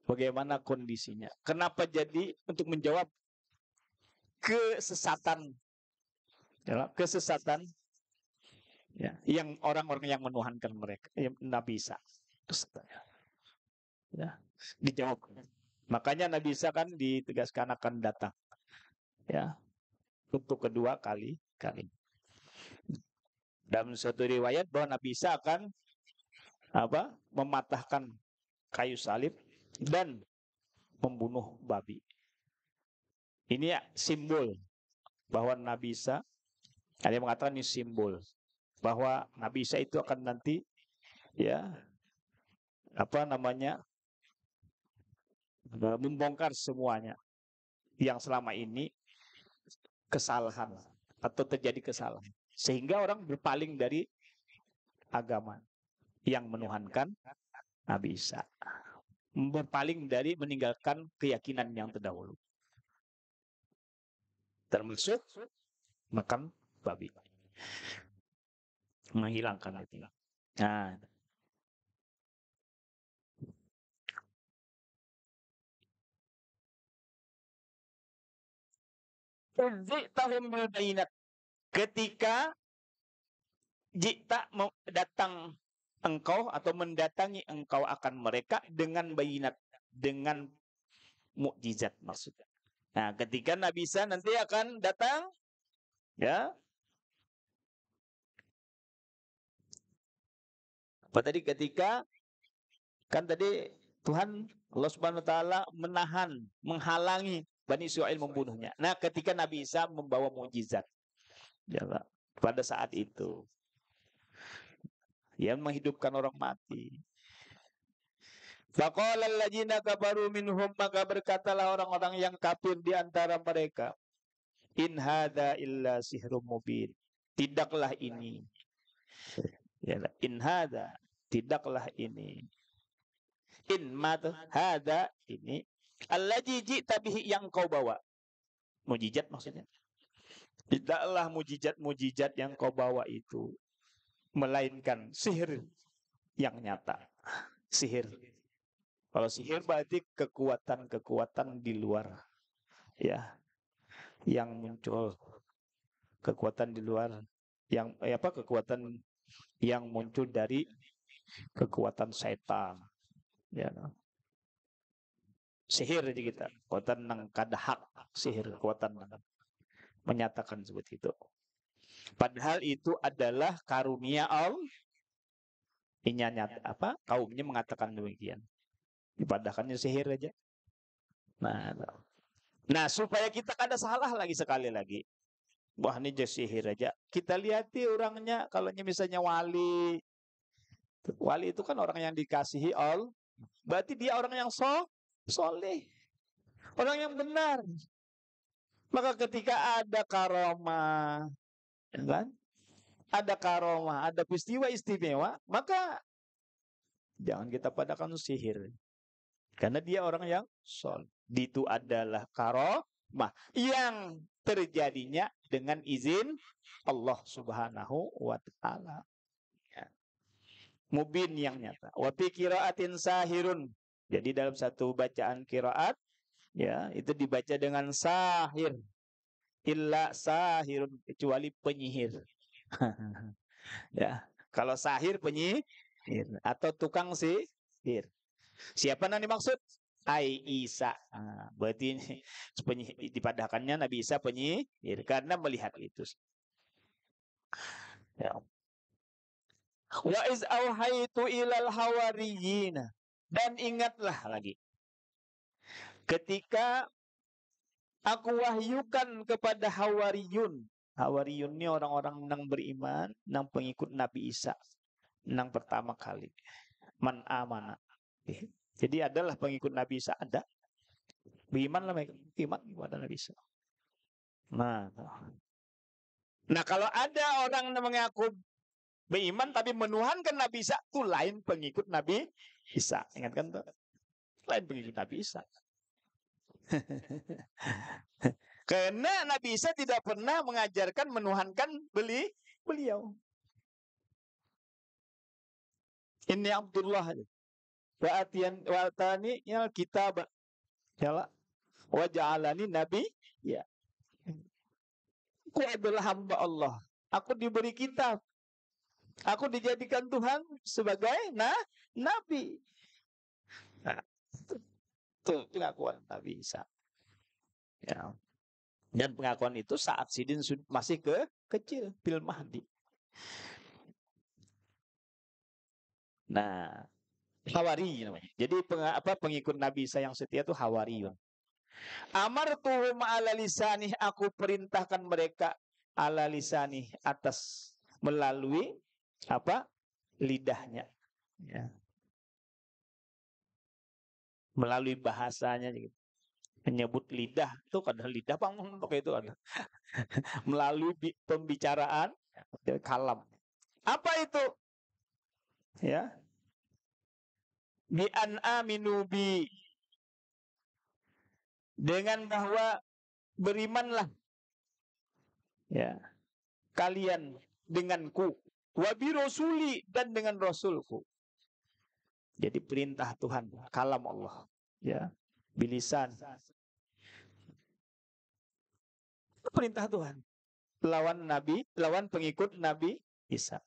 Bagaimana kondisinya. Kenapa jadi untuk menjawab kesesatan. Ya, kesesatan ya, yang orang-orang yang menuhankan mereka. Nabi Isa. Ya, dijawab. Makanya Nabi Isa kan ditegaskan akan datang. Ya, untuk kedua kali. Dalam suatu riwayat bahwa Nabi Isa akan mematahkan kayu salib dan membunuh babi. Ini ya simbol bahwa Nabi Isa, ada yang mengatakan ini simbol bahwa Nabi Isa itu akan nanti ya membongkar semuanya yang selama ini kesalahan atau terjadi kesalahan, sehingga orang berpaling dari agama yang menuhankan Nabi Isa, berpaling dari meninggalkan keyakinan yang terdahulu, termasuk makan babi, menghilangkan itu. Nah, tahun berbayinat ketika jika datang engkau atau mendatangi engkau akan mereka dengan bayinat, dengan mukjizat maksudnya. Nah, ketika Nabi Isa nanti akan datang, ya. Apa tadi ketika kan tadi Tuhan Allah Subhanahu wa taala menahan, menghalangi Bani Israil membunuhnya. Nah, ketika Nabi Isa membawa mukjizat. Ya, pada saat itu yang menghidupkan orang mati. Faqala alladziina kafaru minhum, maka berkatalah orang-orang yang kafir di antara mereka, in hadza illa sihrun mubin. Tidaklah ini. Ya, in hadza, tidaklah ini. In mad hadza ini alladzi ji'ta bihi, yang kau bawa. Mujizat maksudnya. Tidaklah mujizat yang kau bawa itu melainkan sihir yang nyata. Sihir. Kalau sihir berarti kekuatan-kekuatan di luar, ya, yang muncul, kekuatan di luar, yang kekuatan yang muncul dari kekuatan setan, ya. Sihir aja kita, kekuatan nang kadahak, sihir kekuatan nang menyatakan seperti itu. Padahal itu adalah karunia Allah. Kaumnya mengatakan demikian. Dipadahkannya sihir aja. Nah, Nah, supaya kita kada salah lagi sekali lagi. Wah, ini just sihir aja. Kita lihati orangnya, kalau misalnya wali. Wali itu kan orang yang dikasihi Allah. Berarti dia orang yang soleh. Orang yang benar. Maka ketika ada karomah, kan? Ada karomah, ada peristiwa istimewa, maka jangan kita padakan sihir. Karena dia orang yang soleh. Itu adalah karomah yang terjadinya dengan izin Allah Subhanahu wa taala. Ya. Mubin yang nyata. Wa fi qiraatin sahirun. Jadi dalam satu bacaan qiraat ya, itu dibaca dengan sahir. Illa sahirun, kecuali penyihir. Ya, kalau sahir penyihir atau tukang sihir. Siapa yang dimaksud? Isa. Berarti dipadahkannya Nabi Isa penyihir karena melihat itu. Ya. Wa iz auhaitu ilal hawariyina. Dan ingatlah lagi. Ketika aku wahyukan kepada hawariyun. Hawariyun ini orang-orang yang beriman, yang pengikut Nabi Isa. Yang pertama kali. Man amana. Jadi adalah pengikut Nabi Isa, ada. Beriman lah mereka. Iman kepada Nabi Isa. Nah, kalau ada orang yang mengaku beriman tapi menuhankan Nabi Isa, itu lain pengikut Nabi Isa. Ingatkan tuh? Lain pengikut Nabi Isa. Karena Nabi Isa tidak pernah mengajarkan menuhankan beliau. Ini Abdullah. Wa'atani ya kitab. Ya, wa ja'alani nabi. Ya. Aku adalah hamba Allah. Aku diberi kitab. Aku dijadikan Tuhan sebagai nabi. Nah, itu pengakuan Nabi Isa. Ya. Dan pengakuan itu saat Sidin masih kecil, fil mahdi. Nah, hawari namanya. Jadi pengikut Nabi Isa yang setia itu hawariyun. Amartuhum ala lisanih, aku perintahkan mereka ala lisanih, atas melalui lidahnya. Ya. Melalui bahasanya gitu. Menyebut lidah itu kadang lidah bangun untuk itu ada. Melalui pembicaraan kalam. Apa itu? Ya. Bi an aminu bi, dengan bahwa berimanlah ya kalian denganku, wa bi rasuli, dan dengan rasulku. Jadi perintah Tuhan, kalam Allah, ya, bilisan. Perintah Tuhan. Lawan pengikut Nabi Isa.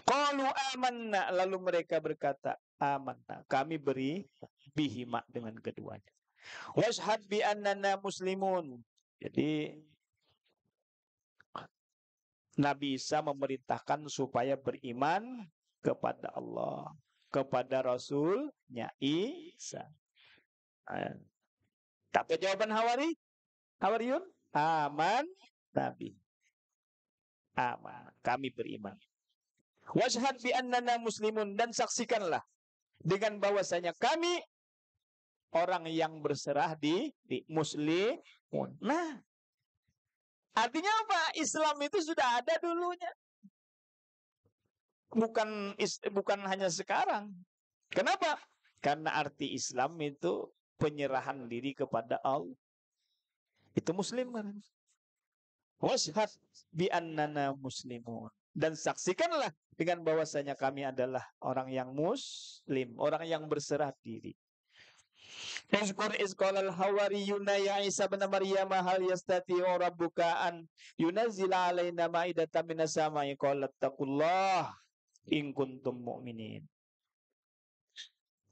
Qalu amanna, lalu mereka berkata, amanna, kami beri bihima, dengan keduanya. Washhad bi annana muslimun. Jadi Nabi Isa memerintahkan supaya beriman kepada Allah, kepada Rasulnya Isa. Tapi jawaban Hawariyun, aman Nabi. Aman, kami beriman. Washhad bi annana muslimun, dan saksikanlah dengan bahwasanya kami orang yang berserah di muslimun. Nah, artinya apa? Islam itu sudah ada dulunya. Bukan hanya sekarang. Kenapa? Karena arti Islam itu penyerahan diri kepada Allah. Itu muslim kan? Washhad bi annana muslimun, dan saksikanlah dengan bahwasanya kami adalah orang yang muslim, orang yang berserah diri. Uzkur isqalal hawariyuna ya Isa bin Maryam hal yastati'u rabbuka an yunazzila alaina ma'idatan minas sama'i qalat taqullah in kuntum mu'minin.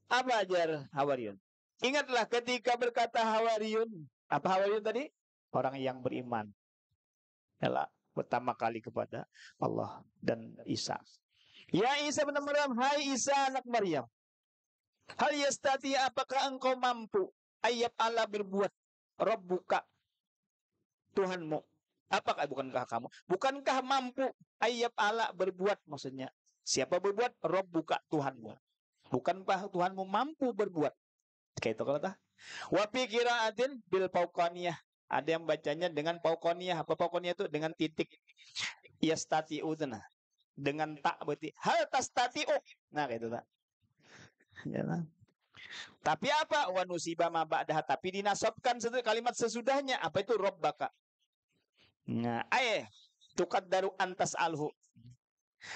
Apa ajar hawariyun? Ingatlah ketika berkata hawariyun. Apa hawariyun tadi? Orang yang beriman. Yalah, pertama kali kepada Allah dan Isa. Ya Isa bin Maryam, hai Isa anak Maryam. Hal yastati, apakah engkau mampu ayat Allah berbuat Rabbuka, Tuhanmu. Apakah bukankah kamu? Bukankah mampu ayyab ala berbuat maksudnya? Siapa berbuat? Rabbuka, Tuhanmu. Bukankah Tuhanmu mampu berbuat? Kayak itu kalau tah. Wa fi qiraatin bil fauqaniyah. Ada yang bacanya dengan fauqaniyah. Apa fauqaniyah itu? Dengan titik. Yastati'u nah. Dengan tak berarti hal tastati'u. Nah, kayak itu tak. Ya, nah. Tapi apa? Wa nusiba ma ba'daha, tapi dinasabkan kalimat sesudahnya. Apa itu rabbaka? Nah, tuqaddaru antas alhu.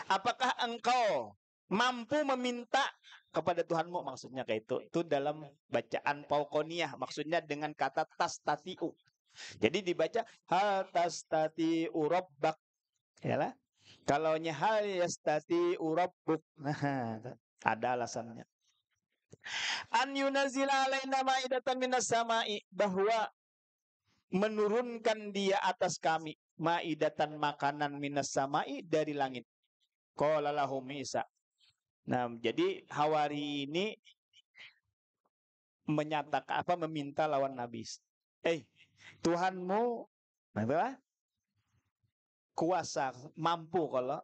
Apakah engkau mampu meminta kepada Tuhanmu, maksudnya kayak itu. Itu dalam bacaan paukoniyah, maksudnya dengan kata tastatiu. Jadi dibaca hal tastatiu rabbak. Yalah. Kalau hal yastatiu rabbuk. Nah, ada alasannya. An yunazila alaina ma'idatan minas sama'i, bahwa menurunkan dia atas kami ma'idatan, makanan minas sama'i, dari langit. Qala lahum Isa. Nah, jadi Hawari ini menyatakan apa, meminta lawan Nabi. Tuhanmu apa? Kuasa, mampu kalau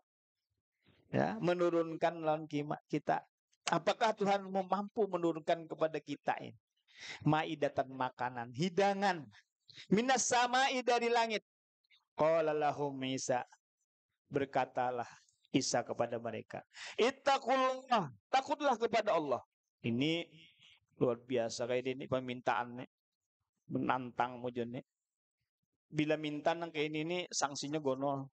ya menurunkan lawan kita. Apakah Tuhanmu mampu menurunkan kepada kita ini maidatan, makanan, hidangan minas sama'i, dari langit. Qala lahum Isa. Berkatalah Isa kepada mereka, ittaqullah, takutlah kepada Allah. Ini luar biasa kayak ini permintaannya, menantang mujone. Bila minta nang kayak ini sanksinya gonol.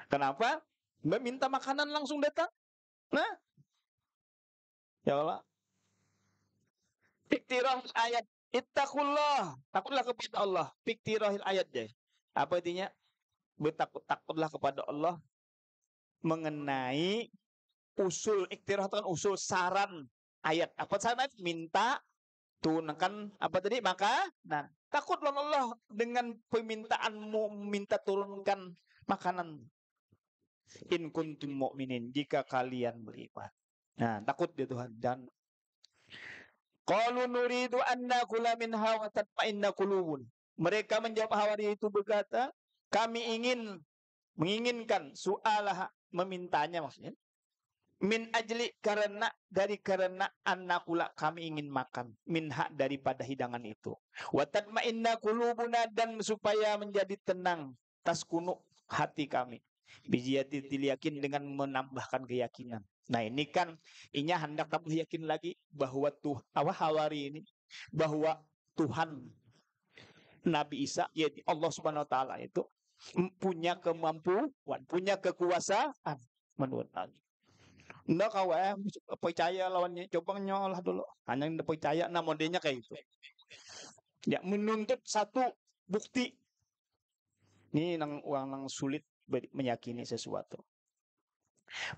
Kenapa? Mbak minta makanan langsung datang. Nah, ya Allah. Piktirah ayat ittaqullah, takutlah kepada Allah. Piktirahil ayat deh. Apa artinya? Takutlah kepada Allah mengenai usul iktirah, kan usul saran ayat. Apa saran ayat? Minta, tunangkan apa tadi? Maka, nah, takutlah Allah dengan permintaanmu, minta turunkan makanan. In kuntum mu'minin, jika kalian beriman. Nah, takut dia Tuhan. Dan qalu nuridu an nakula minha wa tatma'inna qulubun. Mereka menjawab, Hawari itu berkata, kami menginginkan su'alah, memintanya maksudnya. Min ajli, karena annakula, kami ingin makan minha, daripada hidangan itu. Wa tatma'inna qulubuna, dan supaya menjadi tenang taskunu, hati kami. Bijiyati yakin, dengan menambahkan keyakinan. Nah, ini kan inya hendak tambah yakin lagi bahwa Hawari ini, bahwa Tuhan Nabi Isa, yaitu Allah Subhanahu wa taala, itu punya kemampuan, punya kekuasaan menurut Allah. Nggak kau percaya lawannya, coba nyolah dulu. Hanya yang percaya, nah modelnya kayak itu. Ya, menuntut satu bukti. Ini orang sulit meyakini sesuatu.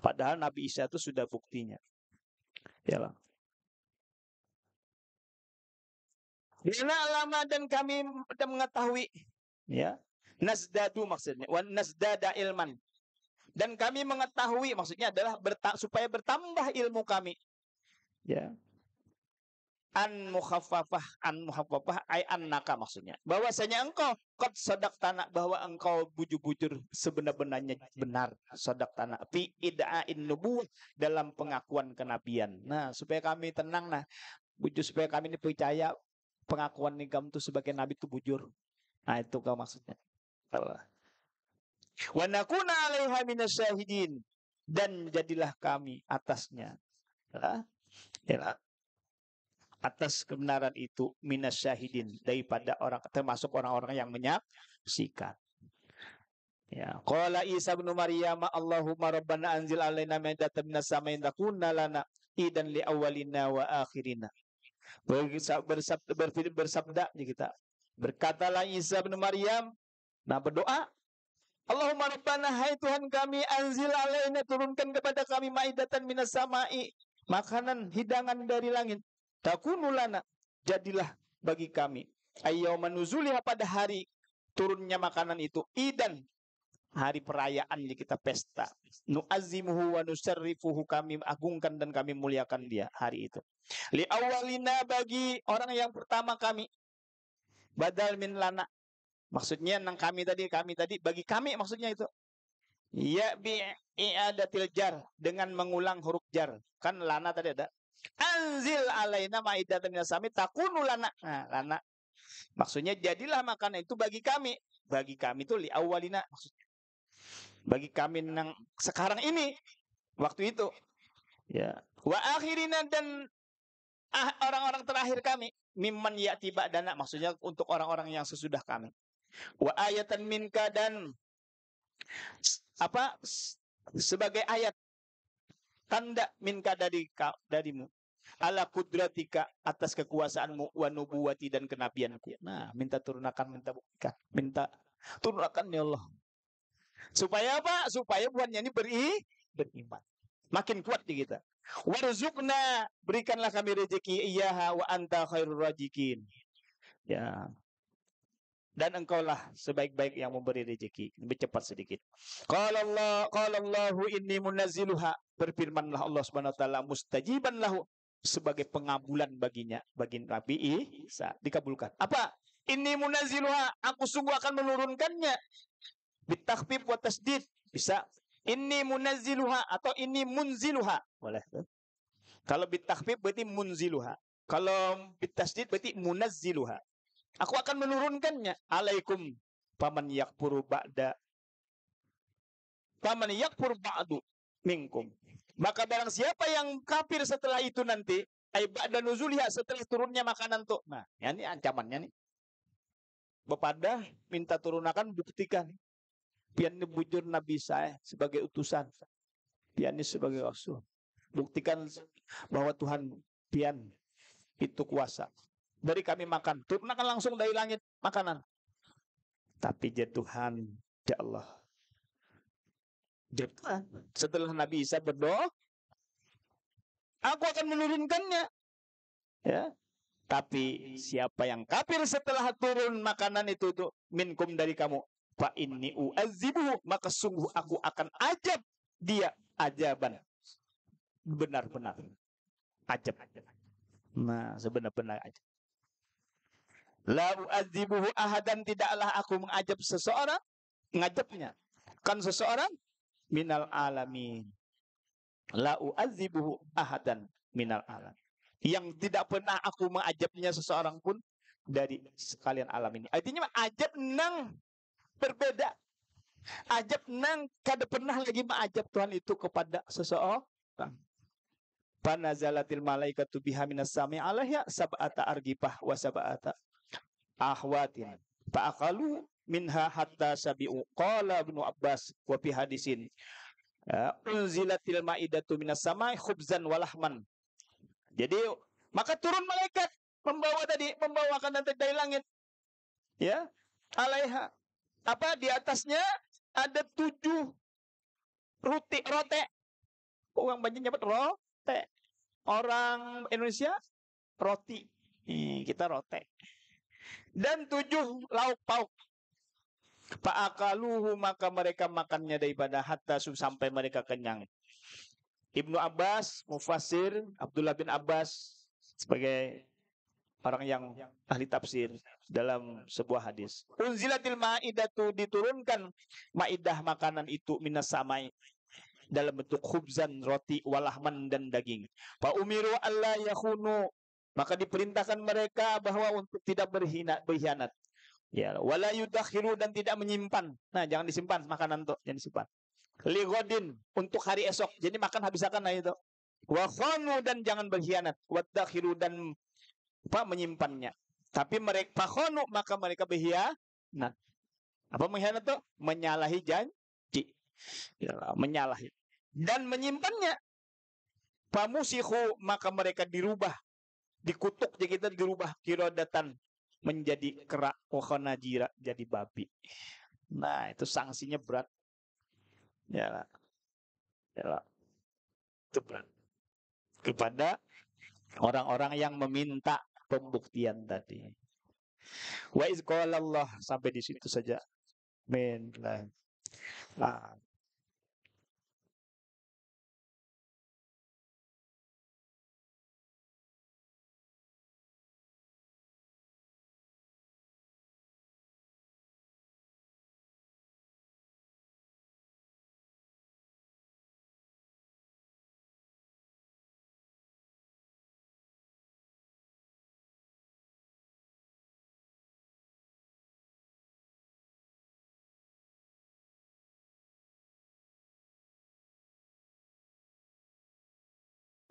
Padahal Nabi Isa itu sudah buktinya. Ya lah. Bila lama dan kami mengetahui, ya, nasdadu maksudnya, wan nasdada ilman. Dan kami mengetahui, maksudnya adalah supaya bertambah ilmu kami. Ya. An muhaffafah ay annaka, maksudnya bahwasanya engkau qad sadaqtana, bahwa engkau bujur-bujur sebenar-benarnya benar, sadaqtana fi ida'in nubuwah, dalam pengakuan kenabian. Nah, supaya kami tenang, nah, bujur, supaya kami ini percaya pengakuan kamu itu sebagai nabi itu bujur. Nah, itu kau maksudnya. Wa nakuna 'alaiha minasyahidin, dan jadilah kami atasnya, ya, atas kebenaran itu, minasyahidin, daripada orang, termasuk orang-orang yang menyaksikan. Ya, qala Isa bin Maryam, Allahumma rabbana anzil alaina maidatan minas samai takuna lana idan li awwalina wa akhirina. Bersabda kita. Berkatalah Isa bin Maryam, nah berdoa, Allahumma rabbana, hai Tuhan kami, anzil alaina, turunkan kepada kami maidatan minas samai, makanan, hidangan dari langit. Takunulana, jadilah bagi kami. Ayyauman nuzuliha, pada hari turunnya makanan itu, idan, hari perayaan kita pesta. Nu'azzimuhu wa nusarrifuhu, kami agungkan dan kami muliakan dia hari itu. Li awalina, bagi orang yang pertama kami. Badal min lana. Maksudnya nang kami tadi bagi kami maksudnya itu. Ya bi i'adatil jar dengan mengulang huruf jar. Kan lana tadi ada. Anzil alaina maidatan minas sami takunu lana. Nah, lana. Maksudnya jadilah makanan itu bagi kami. Bagi kami itu li awalina maksudnya. Bagi kami nang sekarang ini waktu itu. Ya. Wa akhirina dan orang-orang terakhir kami mimman ya'ti ba'dana maksudnya untuk orang-orang yang sesudah kami. Wa ayatan minka dan apa sebagai ayat tanda minka darimu ala kudratika atas kekuasaanmu wa nubuwati dan kenabianku. Nah, minta turunkan, minta buktikan, minta turunkan ya Allah. Supaya apa? Supaya buahnya ini beriman. Makin kuat di kita. Warzuqna, berikanlah kami rezeki iyaha wa anta khairur razikin. Ya. Dan engkaulah sebaik-baik yang memberi rezeki. Lebih cepat sedikit. Qala Allahu inni munazziluha. Berfirmanlah Allah Subhanahu wa taala mustajiban lahu sebagai pengabulan baginya, bagi Nabi Isa dikabulkan. Apa? Inni munazziluha, aku sungguh akan menurunkannya. Bitakhfif wa tasdid. Bisa inni munazziluha atau inni munziluha. Boleh. Kalau bitakhfif berarti munziluha. Kalau bitasdid berarti munazziluha. Aku akan menurunkannya. Alaikum paman yakfuru ba'du minkum. Maka barang siapa yang kafir setelah itu nanti, ai ba'da nuzuliha, setelah turunnya makanan tuh. Nah, ya ini ancamannya nih. Bepada minta turunkan buktikan. Pian bujur Nabi saya sebagai utusan. Pian sebagai rasul. Buktikan bahwa Tuhan pian itu kuasa. Beri kami makan. Turunkan langsung dari langit makanan. Tapi ya Tuhan, ya Allah. Ya Tuhan, setelah Nabi Isa berdoa, aku akan menurunkannya. Ya. Tapi siapa yang kafir setelah turun makanan itu minkum dari kamu, fa inni u'adzibuhu, maka sungguh aku akan ajab dia ajaban benar-benar ajab. Nah, sebenar-benar ajab. La u'adzibuhu ahadan, tidaklah aku mengajab seseorang, ngajabnya kan seseorang minal alamin. La u'adzibuhu ahadan minal alamin. Yang tidak pernah aku mengajabnya seseorang pun dari sekalian alam ini. Artinya ajab nang berbeda. Ajab nang kada pernah lagi mengajab Tuhan itu kepada seseorang. Panazalatil malaikatu biha minas sami alaiha sab'ata argifah wa sab'ata ahwatin. Fa'akalu minha hatta sabi'u. Qala Ibnu Abbas wa fi hadisin. Unzilatil ma'idatu minas samai khubzan walahman. Jadi maka turun malaikat membawakan nanti dari langit. Ya, alaiha. Apa di atasnya ada 7 rote. Orang banyak nyebut rote. Orang Indonesia roti. Kita rote. Dan 7 lauk pauk. Fa'akaluhu, maka mereka makannya daripada hatta sampai mereka kenyang. Ibnu Abbas, Mufassir, Abdullah bin Abbas sebagai orang yang ahli tafsir dalam sebuah hadis. Unzilatil ma'idatu, diturunkan maidah makanan itu minas samai dalam bentuk khubzan, roti, walahman dan daging. Fa umiru alla yakhunu, maka diperintahkan mereka bahwa untuk tidak berkhianat. Ya, wala yudakhiru, dan tidak menyimpan. Nah, jangan disimpan makanan tuh, jangan disimpan. Ligodin, untuk hari esok. Jadi makan habiskan lah itu. Wa khanu, dan jangan berkhianat. Wadakhiru, dan menyimpannya. Tapi mereka khanu, maka mereka berkhianat. Apa mengkhianat tuh? Menyalahi janji. Ya, menyalahi. Dan menyimpannya. Pamusihu, maka mereka dirubah. Dikutuk, jadi kita dirubah kirodatan menjadi kerak, wakhanajira, jadi babi. Nah, itu sanksinya berat. Ya, itu berat kepada orang-orang yang meminta pembuktian tadi. Wa iz qala Allah, sampai di situ saja. Amin. Nah,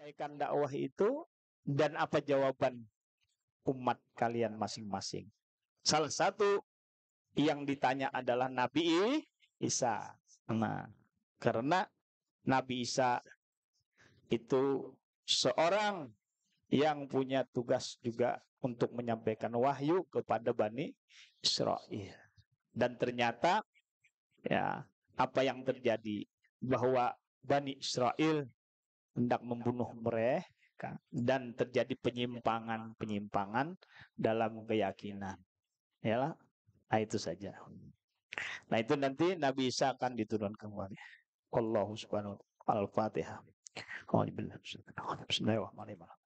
menyampaikan dakwah itu dan apa jawaban umat kalian masing-masing. Salah satu yang ditanya adalah Nabi Isa. Nah, karena Nabi Isa itu seorang yang punya tugas juga untuk menyampaikan wahyu kepada Bani Israel. Dan ternyata ya apa yang terjadi bahwa Bani Israel hendak membunuh mereka dan terjadi penyimpangan dalam keyakinan. Ya, nah itu saja. Nah itu nanti Nabi Isa akan diturunkan kembali. Allahu subhanahu wa ta'ala. Al-Fatihah. Bismillahirrahmanirrahim.